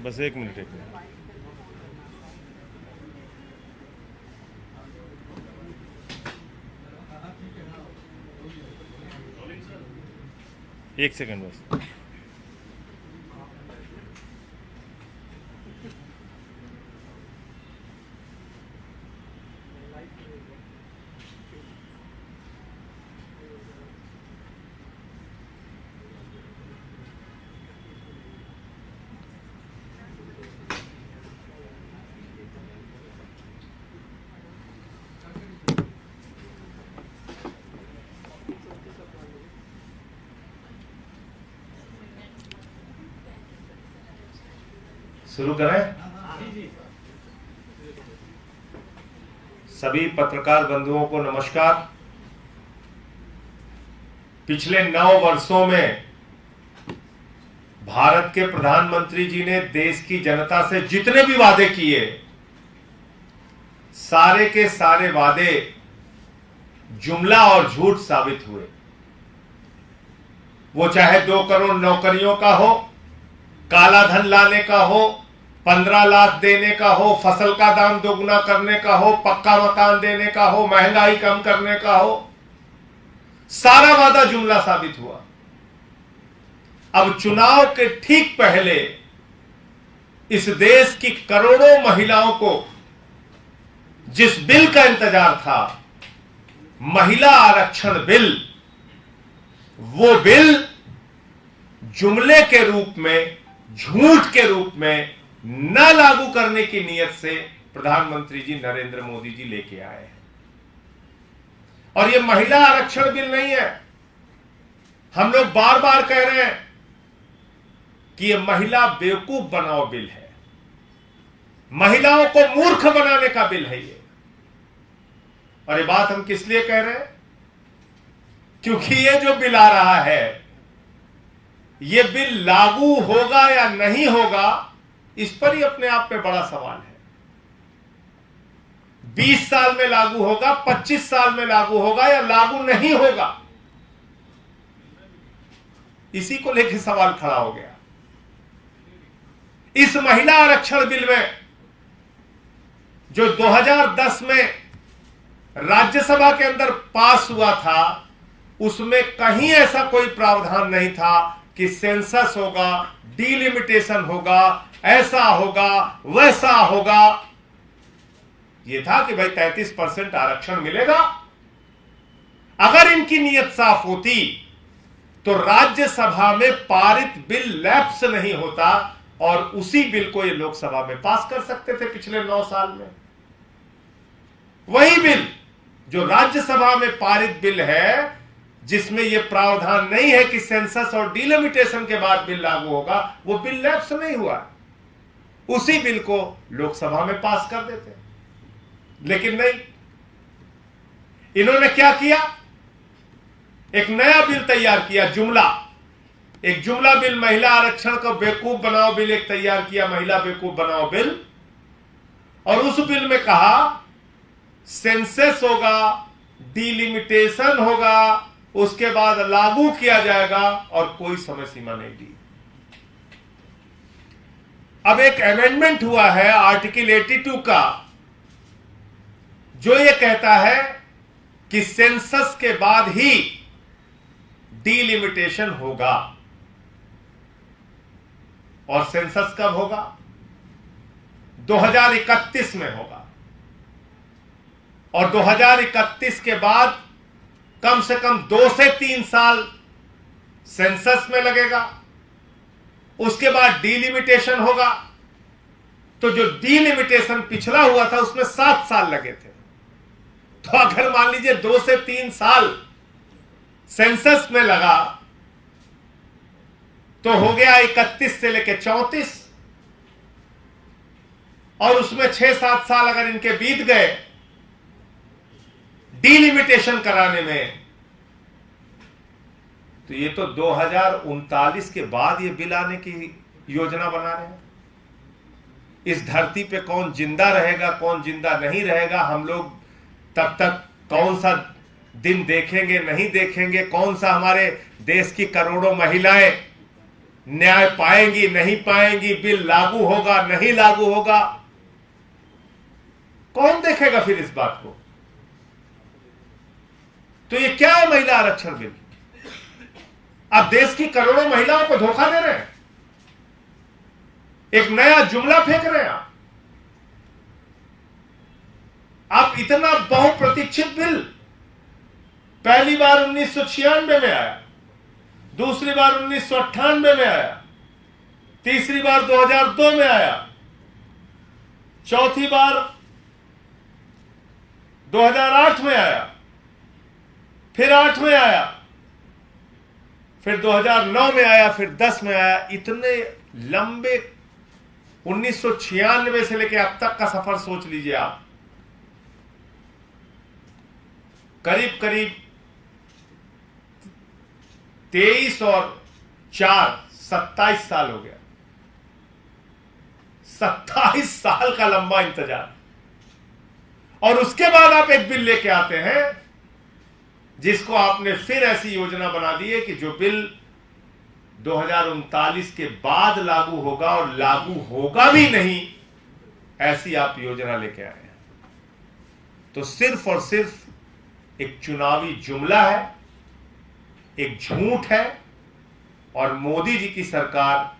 बस एक मिनट एक मिनट। एक सेकंड बस। शुरू करें। सभी पत्रकार बंधुओं को नमस्कार। पिछले 9 वर्षों में भारत के प्रधानमंत्री जी ने देश की जनता से जितने भी वादे किए, सारे के सारे वादे जुमला और झूठ साबित हुए। वो चाहे 2 करोड़ नौकरियों का हो, काला धन लाने का हो, 15 लाख देने का हो, फसल का दाम दोगुना करने का हो, पक्का मकान देने का हो, महंगाई कम करने का हो, सारा वादा जुमला साबित हुआ। अब चुनाव के ठीक पहले इस देश की करोड़ों महिलाओं को जिस बिल का इंतजार था, महिला आरक्षण बिल, वो बिल जुमले के रूप में, झूठ के रूप में न लागू करने की नीयत से प्रधानमंत्री जी नरेंद्र मोदी जी लेके आए हैं। और ये महिला आरक्षण बिल नहीं है। हम लोग बार बार कह रहे हैं कि ये महिला बेवकूफ बनाओ बिल है, महिलाओं को मूर्ख बनाने का बिल है ये। और ये बात हम किस लिए कह रहे हैं? क्योंकि ये जो बिल आ रहा है, ये बिल लागू होगा या नहीं होगा, इस पर ही अपने आप पे बड़ा सवाल है। 20 साल में लागू होगा, 25 साल में लागू होगा या लागू नहीं होगा, इसी को लेकर सवाल खड़ा हो गया। इस महिला आरक्षण बिल में जो 2010 में राज्यसभा के अंदर पास हुआ था, उसमें कहीं ऐसा कोई प्रावधान नहीं था कि सेंसस होगा, डिलिमिटेशन होगा, ऐसा होगा, वैसा होगा। यह था कि भाई 33% आरक्षण मिलेगा। अगर इनकी नीयत साफ होती तो राज्यसभा में पारित बिल लैप्स नहीं होता और उसी बिल को ये लोकसभा में पास कर सकते थे पिछले 9 साल में। वही बिल जो राज्यसभा में पारित बिल है, जिसमें यह प्रावधान नहीं है कि सेंसस और डिलिमिटेशन के बाद बिल लागू होगा, वो बिल लैप्स नहीं हुआ, उसी बिल को लोकसभा में पास कर देते। लेकिन नहीं, इन्होंने क्या किया? एक नया बिल तैयार किया, जुमला। एक जुमला बिल, महिला आरक्षण को बेवकूफ बनाओ बिल एक तैयार किया, महिला बेवकूफ बनाओ बिल। और उस बिल में कहा सेंसस होगा, डिलिमिटेशन होगा, उसके बाद लागू किया जाएगा और कोई समय सीमा नहीं दी। अब एक अमेंडमेंट हुआ है आर्टिकल 82 का, जो ये कहता है कि सेंसस के बाद ही डिलिमिटेशन होगा। और सेंसस कब होगा? 2031 में होगा। और 2031 के बाद कम से कम 2 से 3 साल सेंसस में लगेगा, उसके बाद डिलिमिटेशन होगा। तो जो डिलिमिटेशन पिछला हुआ था उसमें 7 साल लगे थे। तो अगर मान लीजिए 2 से 3 साल सेंसस में लगा, तो हो गया 31 से लेकर 34, और उसमें 6-7 साल अगर इनके बीत गए डिलिमिटेशन कराने में, तो ये तो 2039 के बाद ये बिल आने की योजना बना रहे हैं। इस धरती पे कौन जिंदा रहेगा, कौन जिंदा नहीं रहेगा, हम लोग तब तक कौन सा दिन देखेंगे नहीं देखेंगे, कौन सा हमारे देश की करोड़ों महिलाएं न्याय पाएंगी नहीं पाएंगी, बिल लागू होगा नहीं लागू होगा, कौन देखेगा फिर इस बात को? तो ये क्या है महिला आरक्षण बिल? आप देश की करोड़ों महिलाओं को धोखा दे रहे हैं, एक नया जुमला फेंक रहे हैं आप इतना बहुप्रतीक्षित बिल पहली बार 1996 में आया, दूसरी बार 1998 में आया, तीसरी बार 2002 में आया, चौथी बार 2008 में आया, फिर 8 में आया, फिर 2009 में आया, फिर 10 में आया। इतने लंबे 1996 से लेकर अब तक का सफर सोच लीजिए आप, करीब करीब 23 और 4 27 साल हो गया। 27 साल का लंबा इंतजार, और उसके बाद आप एक बिल लेके आते हैं जिसको आपने फिर ऐसी योजना बना दी है कि जो बिल 2039 के बाद लागू होगा, और लागू होगा भी नहीं, ऐसी आप योजना लेके आए हैं। तो सिर्फ और सिर्फ एक चुनावी जुमला है, एक झूठ है, और मोदी जी की सरकार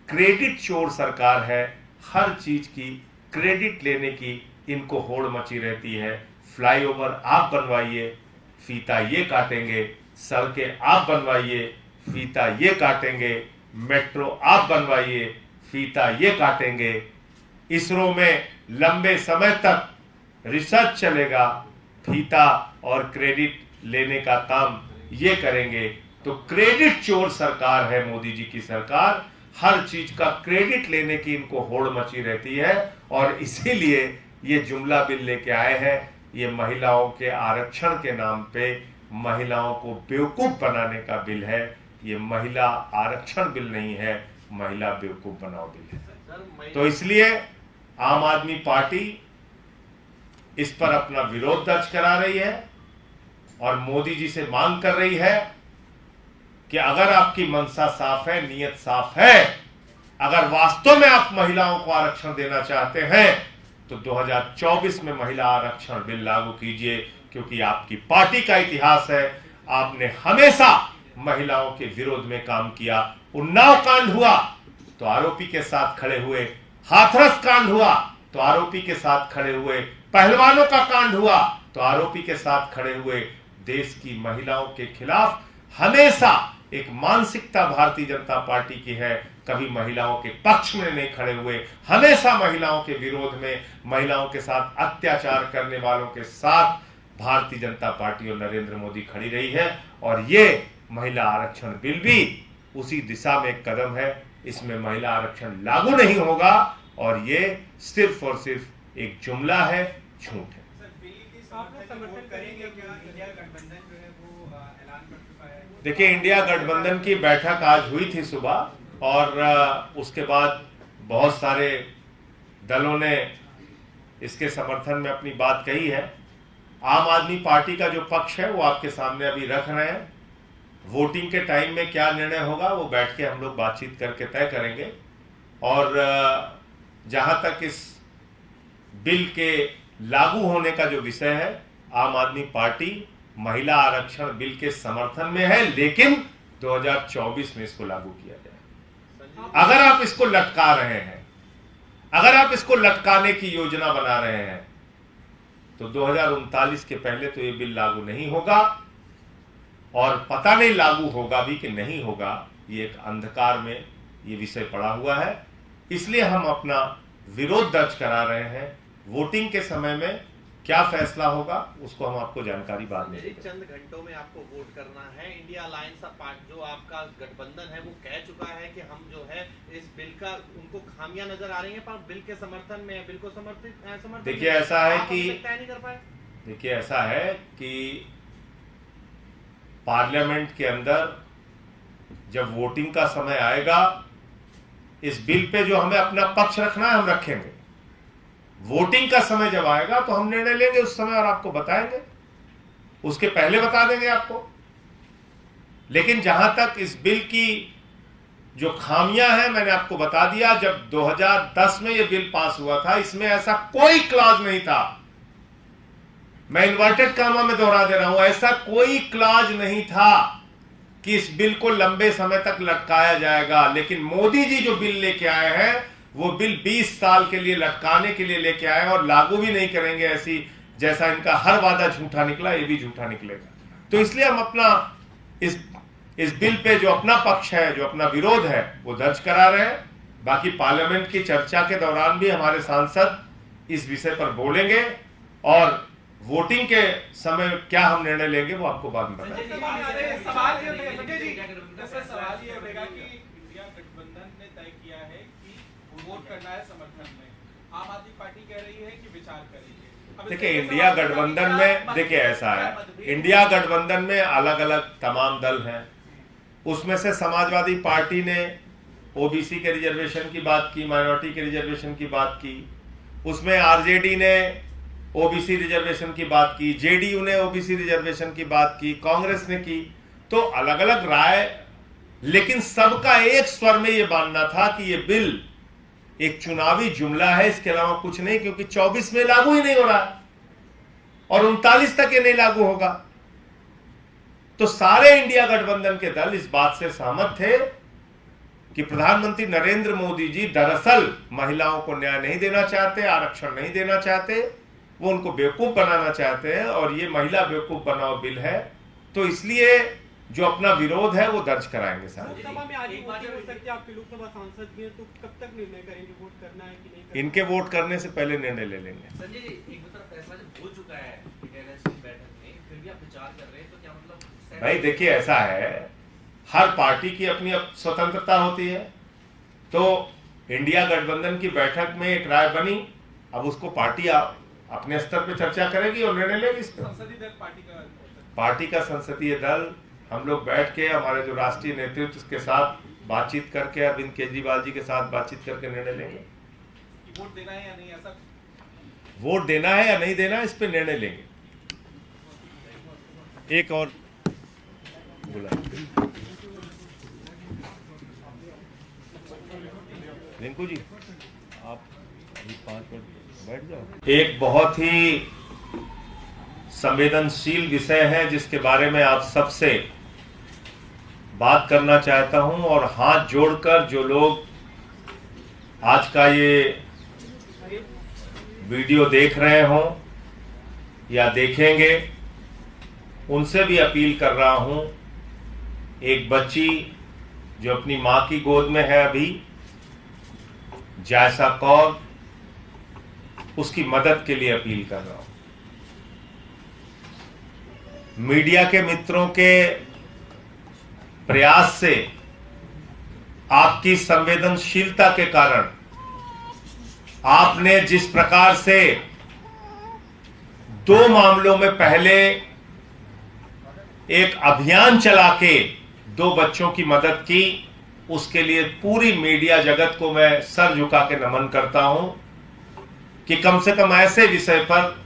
क्रेडिट चोर सरकार है। हर चीज की क्रेडिट लेने की इनको होड़ मची रहती है। फ्लाईओवर आप बनवाइए, फीता ये काटेंगे, सड़कें आप बनवाइए, फीता ये काटेंगे, मेट्रो आप बनवाइए, फीता ये काटेंगे, इसरो में लंबे समय तक रिसर्च चलेगा, फीता और क्रेडिट लेने का काम ये करेंगे। तो क्रेडिट चोर सरकार है मोदी जी की सरकार। हर चीज का क्रेडिट लेने की इनको होड़ मची रहती है, और इसीलिए ये जुमला बिल लेके आए हैं। ये महिलाओं के आरक्षण के नाम पे महिलाओं को बेवकूफ बनाने का बिल है। ये महिला आरक्षण बिल नहीं है, महिला बेवकूफ बनाओ बिल है। तो इसलिए आम आदमी पार्टी इस पर अपना विरोध दर्ज करा रही है, और मोदी जी से मांग कर रही है कि अगर आपकी मंशा साफ है, नीयत साफ है, अगर वास्तव में आप महिलाओं को आरक्षण देना चाहते हैं, तो 2024 में महिला आरक्षण बिल लागू कीजिए। क्योंकि आपकी पार्टी का इतिहास है, आपने हमेशा महिलाओं के विरोध में काम किया। उन्नाव कांड हुआ तो आरोपी के साथ खड़े हुए, हाथरस कांड हुआ तो आरोपी के साथ खड़े हुए, पहलवानों का कांड हुआ तो आरोपी के साथ खड़े हुए। देश की महिलाओं के खिलाफ हमेशा एक मानसिकता भारतीय जनता पार्टी की है। कभी महिलाओं के पक्ष में नहीं खड़े हुए, हमेशा महिलाओं के विरोध में, महिलाओं के साथ अत्याचार करने वालों के साथ भारतीय जनता पार्टी और नरेंद्र मोदी खड़ी रही है। और ये महिला आरक्षण बिल भी उसी दिशा में एक कदम है। इसमें महिला आरक्षण लागू नहीं होगा, और ये सिर्फ और सिर्फ एक जुमला है, झूठ है। देखिए, इंडिया गठबंधन की बैठक आज हुई थी सुबह, और उसके बाद बहुत सारे दलों ने इसके समर्थन में अपनी बात कही है। आम आदमी पार्टी का जो पक्ष है वो आपके सामने अभी रख रहे हैं। वोटिंग के टाइम में क्या निर्णय होगा वो बैठ के हम लोग बातचीत करके तय करेंगे। और जहां तक इस बिल के लागू होने का जो विषय है, आम आदमी पार्टी महिला आरक्षण बिल के समर्थन में है, लेकिन 2024 में इसको लागू किया जाए। अगर आप इसको लटका रहे हैं, अगर आप इसको लटकाने की योजना बना रहे हैं, तो 2039 के पहले तो ये बिल लागू नहीं होगा, और पता नहीं लागू होगा भी कि नहीं होगा। ये एक अंधकार में ये विषय पड़ा हुआ है। इसलिए हम अपना विरोध दर्ज करा रहे हैं। वोटिंग के समय में क्या फैसला होगा उसको हम आपको जानकारी बाद में देंगे। चंद घंटों में आपको वोट करना है। इंडिया अलायंस जो आपका गठबंधन है वो कह चुका है कि हम जो है इस बिल का, उनको खामियां नजर आ रही हैं, पर बिल के समर्थन में, बिल को समर्थित। देखिए ऐसा है कि नहीं कर पाए। देखिए ऐसा है कि पार्लियामेंट के अंदर जब वोटिंग का समय आएगा, इस बिल पे जो हमें अपना पक्ष रखना है हम रखेंगे। वोटिंग का समय जब आएगा तो हम निर्णय लेंगे उस समय, और आपको बताएंगे। उसके पहले बता देंगे आपको। लेकिन जहां तक इस बिल की जो खामियां हैं मैंने आपको बता दिया। जब 2010 में यह बिल पास हुआ था, इसमें ऐसा कोई क्लॉज नहीं था, मैं इन्वर्टेड कामा में दोहरा दे रहा हूं, ऐसा कोई क्लॉज नहीं था कि इस बिल को लंबे समय तक लटकाया जाएगा। लेकिन मोदी जी जो बिल लेके आए हैं, वो बिल 20 साल के लिए लटकाने के लिए लेके आए और लागू भी नहीं करेंगे ऐसी, जैसा इनका हर वादा झूठा निकला, ये भी झूठा निकलेगा। तो इसलिए हम अपना इस बिल पे जो अपना पक्ष है, जो अपना विरोध है, वो दर्ज करा रहे हैं। बाकी पार्लियामेंट की चर्चा के दौरान भी हमारे सांसद इस विषय पर बोलेंगे और वोटिंग के समय क्या हम निर्णय लेंगे वो आपको बाद में बताएंगे। सवाल ये होगा कि इंडिया गठबंधन ने तय किया है कि वोट करना है समर्थन में, आम आदमी पार्टी कह रही है कि विचार करेंगे। देखिए, इंडिया गठबंधन में देखिए ऐसा है, इंडिया गठबंधन में अलग अलग तमाम दल हैं। उसमें से समाजवादी पार्टी ने ओबीसी के रिजर्वेशन की बात की, माइनॉरिटी के रिजर्वेशन की बात की, उसमें आरजेडी ने ओबीसी रिजर्वेशन की बात की, जेडीयू ने ओबीसी रिजर्वेशन की बात की, कांग्रेस ने की। तो अलग अलग राय, लेकिन सबका एक स्वर में यह मानना था कि यह बिल एक चुनावी जुमला है, इसके अलावा कुछ नहीं, क्योंकि 24 में लागू ही नहीं हो रहा और 39 तक ये नहीं लागू होगा। तो सारे इंडिया गठबंधन के दल इस बात से सहमत थे कि प्रधानमंत्री नरेंद्र मोदी जी दरअसल महिलाओं को न्याय नहीं देना चाहते, आरक्षण नहीं देना चाहते, वो उनको बेवकूफ बनाना चाहते हैं और ये महिला बेवकूफ बनाओ बिल है। तो इसलिए जो अपना विरोध है वो दर्ज कराएंगे सारे। लोकसभा में आज वोटिंग हो सकती है, आपके लोकसभा सांसद भी हैं, तो कब तक निर्णय करेंगे वोट करना है कि नहीं करना? इनके वोट करने से पहले निर्णय ले लेंगे। संजय जी, एक तरफ फैसला जब हो चुका है इंटरनेशनल बैठक में, फिर भी आप विचार कर रहे हैं, तो क्या मतलब? भाई देखिए, ऐसा है, हर पार्टी की अपनी स्वतंत्रता होती है। तो इंडिया गठबंधन की बैठक में एक राय बनी, अब उसको पार्टी अपने स्तर पे चर्चा करेगी और निर्णय लेगी इस पर। संसदीय दल पार्टी का संसदीय दल, हम लोग बैठ के हमारे जो राष्ट्रीय नेतृत्व के साथ बातचीत करके, अरविंद केजरीवाल जी के साथ बातचीत करके निर्णय लेंगे। वोट देना है या नहीं, ऐसा वोट देना है या नहीं देना, इस पे निर्णय लेंगे। एक और बुला रिंकू जी, आप अभी 5 मिनट बैठ जाओ। एक बहुत ही संवेदनशील विषय है जिसके बारे में आप सबसे बात करना चाहता हूं, और हाथ जोड़कर जो लोग आज का ये वीडियो देख रहे हों या देखेंगे, उनसे भी अपील कर रहा हूं। एक बच्ची जो अपनी मां की गोद में है अभी, जायसा कौर, उसकी मदद के लिए अपील कर रहा हूं। मीडिया के मित्रों के प्रयास से, आपकी संवेदनशीलता के कारण, आपने जिस प्रकार से 2 मामलों में पहले एक अभियान चला के 2 बच्चों की मदद की, उसके लिए पूरी मीडिया जगत को मैं सर झुका के नमन करता हूं कि कम से कम ऐसे विषय पर,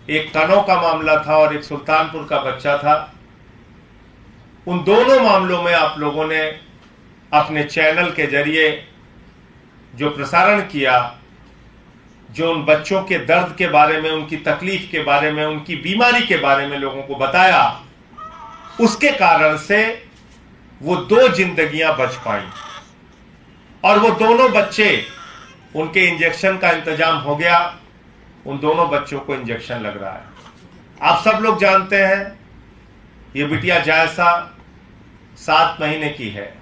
एक कनौ का मामला था और एक सुल्तानपुर का बच्चा था, उन दोनों मामलों में आप लोगों ने अपने चैनल के जरिए जो प्रसारण किया, जो उन बच्चों के दर्द के बारे में, उनकी तकलीफ के बारे में, उनकी बीमारी के बारे में लोगों को बताया, उसके कारण से वो 2 जिंदगियां बच पाई और वो दोनों बच्चे, उनके इंजेक्शन का इंतजाम हो गया, उन दोनों बच्चों को इंजेक्शन लग रहा है। आप सब लोग जानते हैं, ये बिटिया जायसा 7 महीने की है।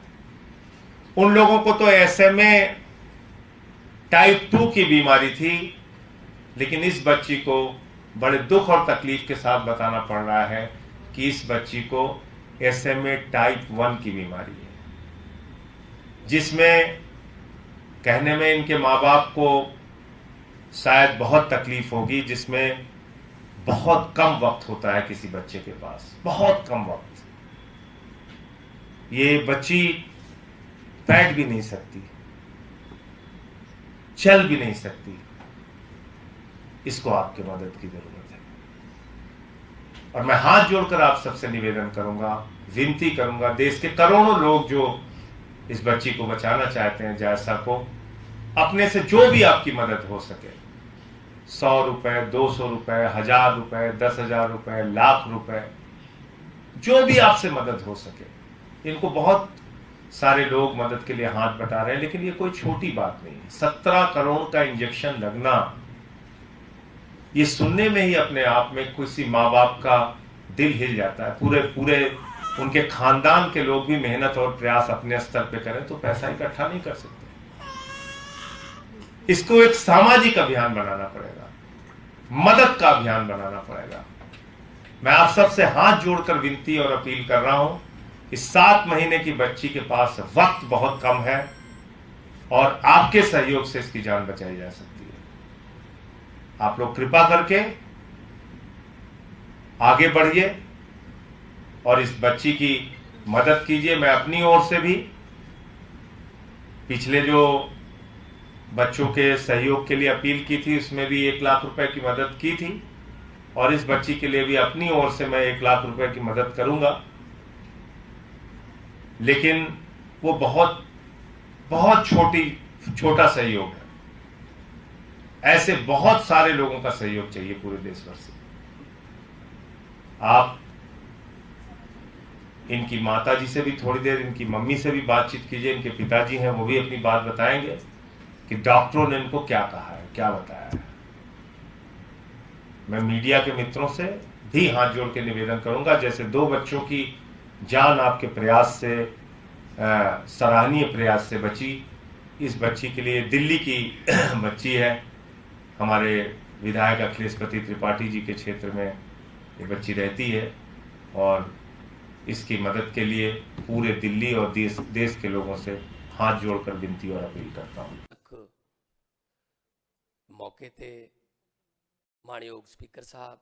उन लोगों को तो SMA टाइप 2 की बीमारी थी, लेकिन इस बच्ची को बड़े दुख और तकलीफ के साथ बताना पड़ रहा है कि इस बच्ची को SMA टाइप 1 की बीमारी है, जिसमें कहने में इनके माँ बाप को शायद बहुत तकलीफ होगी, जिसमें बहुत कम वक्त होता है किसी बच्चे के पास, बहुत कम वक्त। ये बच्ची बैठ भी नहीं सकती, चल भी नहीं सकती, इसको आपकी मदद की जरूरत है। और मैं हाथ जोड़कर आप सबसे निवेदन करूंगा, विनती करूंगा, देश के करोड़ों लोग जो इस बच्ची को बचाना चाहते हैं, जायसा को, अपने से जो भी आपकी मदद हो सके, 100 रुपए, 200 रुपए, 1000 रुपए, 10,000 रुपए, लाख रुपए, जो भी आपसे मदद हो सके। इनको बहुत सारे लोग मदद के लिए हाथ बटा रहे हैं, लेकिन ये कोई छोटी बात नहीं है। 17 करोड़ का इंजेक्शन लगना, ये सुनने में ही अपने आप में किसी माँ बाप का दिल हिल जाता है। पूरे उनके खानदान के लोग भी मेहनत और प्रयास अपने स्तर पे करें तो पैसा इकट्ठा नहीं कर सकते। इसको एक सामाजिक अभियान बनाना पड़ेगा, मदद का अभियान बनाना पड़ेगा। मैं आप सबसे हाथ जोड़कर विनती और अपील कर रहा हूं कि 7 महीने की बच्ची के पास वक्त बहुत कम है और आपके सहयोग से इसकी जान बचाई जा सकती है। आप लोग कृपा करके आगे बढ़िए और इस बच्ची की मदद कीजिए। मैं अपनी ओर से भी पिछले जो बच्चों के सहयोग के लिए अपील की थी उसमें भी 1 लाख रुपए की मदद की थी और इस बच्ची के लिए भी अपनी ओर से मैं 1 लाख रुपए की मदद करूंगा। लेकिन वो बहुत बहुत छोटा सहयोग है। ऐसे बहुत सारे लोगों का सहयोग चाहिए पूरे देश भर से। आप इनकी माता जी से भी थोड़ी देर, इनकी मम्मी से भी बातचीत कीजिए। इनके पिताजी हैं, वो भी अपनी बात बताएंगे कि डॉक्टरों ने इनको क्या कहा है, क्या बताया है। मैं मीडिया के मित्रों से भी हाथ जोड़ के निवेदन करूंगा, जैसे 2 बच्चों की जान आपके प्रयास से, सराहनीय प्रयास से बची, इस बच्ची के लिए, दिल्ली की बच्ची है, हमारे विधायक अखिलेशपति त्रिपाठी जी के क्षेत्र में ये बच्ची रहती है और इसकी मदद के लिए पूरे दिल्ली और देश के लोगों से हाथ जोड़कर विनती और अपील करता हूं। मौके थे मानयोग स्पीकर साहब